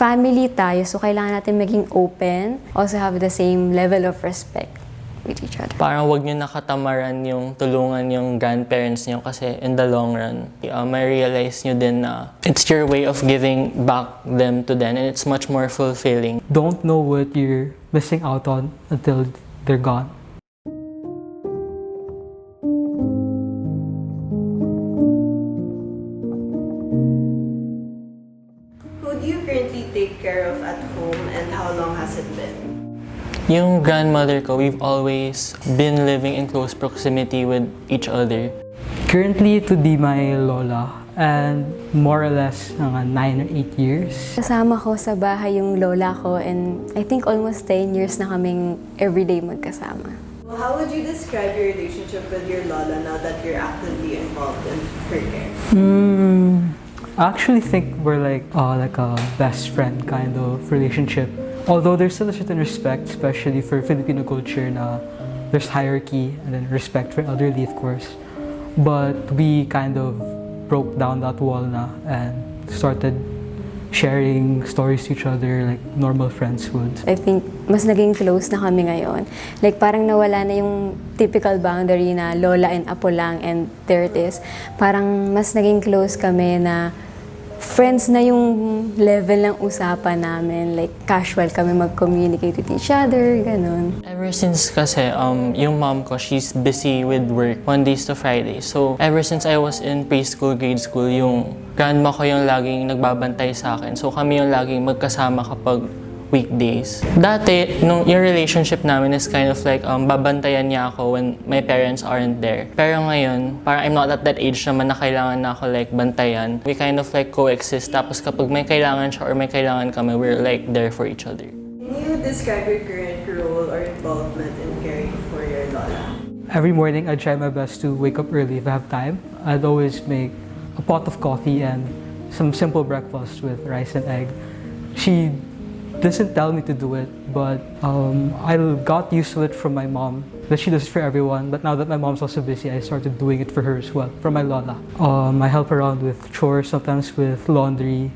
family tayo, so kailangan natin maging open, also have the same level of respect with each other. Parang wag nyo nakatamaran yung tulungan yung grandparents nyo kasi in the long run, may realize nyo din na it's your way of giving back them to them and it's much more fulfilling. Don't know what you're missing out on until they're gone. Who do you currently take care of at home and how long has it been? Yung grandmother ko, we've always been living in close proximity with each other. Currently, to be my lola and more or less 9 or 8 years. Kasama ko sa bahay yung lola ko and I think almost 10 years na kaming everyday magkasama. How would you describe your relationship with your lola now that you're actively involved in her care? I actually think we're like a best friend kind of relationship. Although there's still a certain respect, especially for Filipino culture, na there's hierarchy and then respect for elderly, of course. But we kind of broke down that wall na and started sharing stories to each other like normal friends would. I think mas naging close na kami ngayon. Like parang nawala na yung typical boundary na lola and apo lang and there it is. Parang mas naging close kami na friends na yung level ng usapan namin. Like, casual kami mag-communicate with each other, ganun. Ever since kasi, yung mom ko, she's busy with work, Mondays to Fridays. So, ever since I was in preschool, grade school, yung grandma ko yung laging nagbabantay sa akin. So, kami yung laging magkasama kapag weekdays. Dati, yung relationship namin is kind of like, babantayan niya ako when my parents aren't there. Pero ngayon, parang I'm not at that age naman na kailangan na ako like bantayan. We kind of like coexist. Tapos kapag may kailangan siya or may kailangan kami, we're like there for each other. Can you describe your current role or involvement in caring for your lola? Every morning, I try my best to wake up early if I have time. I'd always make a pot of coffee and some simple breakfast with rice and egg. She doesn't tell me to do it, but I got used to it from my mom, that she does it for everyone. But now that my mom's also busy, I started doing it for her as well, for my lola. I help around with chores, sometimes with laundry,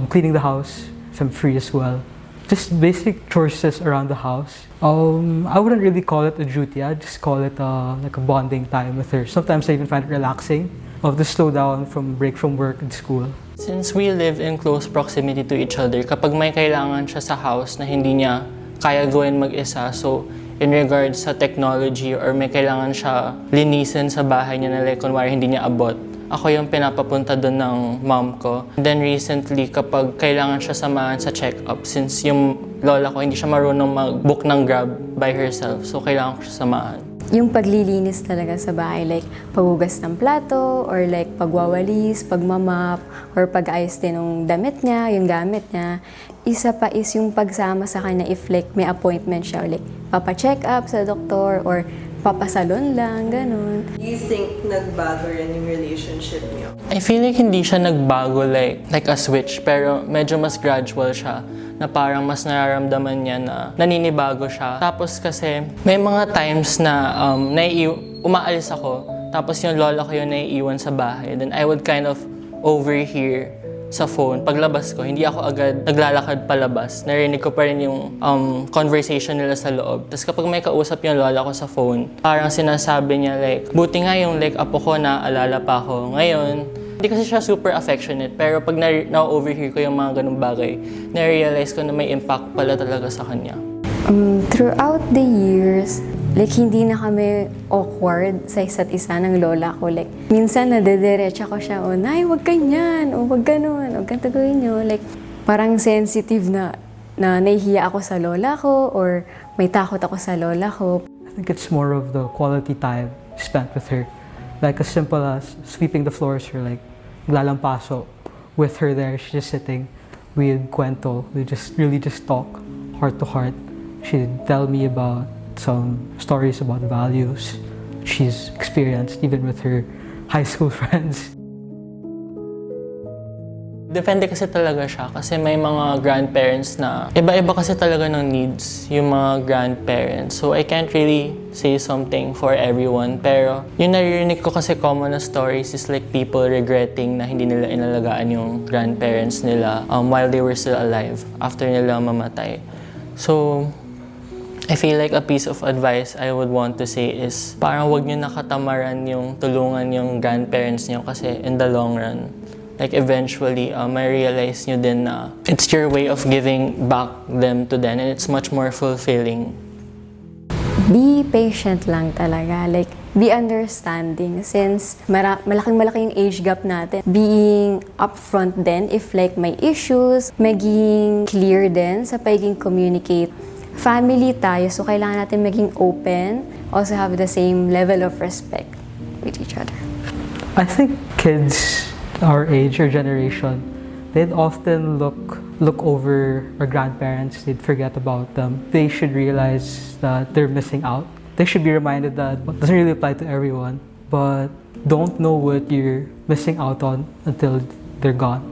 cleaning the house if I'm free as well. Just basic chores around the house. I wouldn't really call it a duty, I'd just call it like a bonding time with her. Sometimes I even find it relaxing, to slow down from break from work and school. Since we live in close proximity to each other, kapag may kailangan siya sa house na hindi niya kaya gawin mag-isa, so in regards sa technology or may kailangan siya linisin sa bahay niya na like kunwari hindi niya abot, ako yung pinapapunta doon ng mom ko. And then recently, kapag kailangan siya samahan sa check-up, since yung lola ko hindi siya marunong mag-book ng Grab by herself, so kailangan ko siya samahan. Yung paglilinis talaga sa bahay, like paghugas ng plato, or like pagwawalis, pagmamap, or pag-ayos din ng damit niya, yung gamit niya. Isa pa is yung pagsama sa kanya if like may appointment siya, like papa-check up sa doktor, or papasalon lang, ganun. Do you think nagbago rin yung relationship niyo? I feel like hindi siya nagbago like a switch, pero medyo mas gradual siya. Na parang mas nararamdaman niya na naninibago siya. Tapos kasi may mga times na umaalis ako, tapos yung lola ko yung naiiwan sa bahay. Then I would kind of overhear sa phone. Paglabas ko, hindi ako agad naglalakad palabas. Narinig ko pa rin yung conversation nila sa loob. Tapos kapag may kausap yung lola ko sa phone, parang sinasabi niya like, buti nga yung like apo ko na alala pa ako ngayon. Hindi kasi siya super affectionate, pero pag na-overhear ko yung mga ganung bagay, na-realize ko na may impact pala talaga sa kanya. Throughout the years, like hindi na kami awkward sa isa't isa ng lola ko. Like, minsan nadediretsa ko siya, oh, nay, wag ganyan, o wag ganun, wag ganito gawin nyo. Like, parang sensitive na nahihiya ako sa lola ko, or may takot ako sa lola ko. I think it's more of the quality time spent with her. Like as simple as sweeping the floors or like lalampaso with her there. She's just sitting. We'd cuento. We just talk heart to heart. She'd tell me about some stories about values she's experienced even with her high school friends. Depende kasi talaga siya kasi may mga grandparents na iba-iba kasi talaga ng needs yung mga grandparents. So I can't really say something for everyone. Pero yung naririnig ko kasi common na stories is like people regretting na hindi nila inalagaan yung grandparents nila while they were still alive after nila mamatay. So I feel like a piece of advice I would want to say is parang wag nyo nakatamaran yung tulungan yung grandparents nyo kasi in the long run, like eventually, may realize nyo din na it's your way of giving back them to them and it's much more fulfilling. Be patient lang talaga. Like, be understanding since malaking-malaki yung age gap natin. Being upfront din if like may issues, maging clear din sa pagiging communicate. Family tayo, so kailangan natin maging open, also have the same level of respect with each other. I think kids our age or generation, they'd often look over our grandparents, they'd forget about them. They should realize that they're missing out. They should be reminded that it doesn't really apply to everyone, but don't know what you're missing out on until they're gone.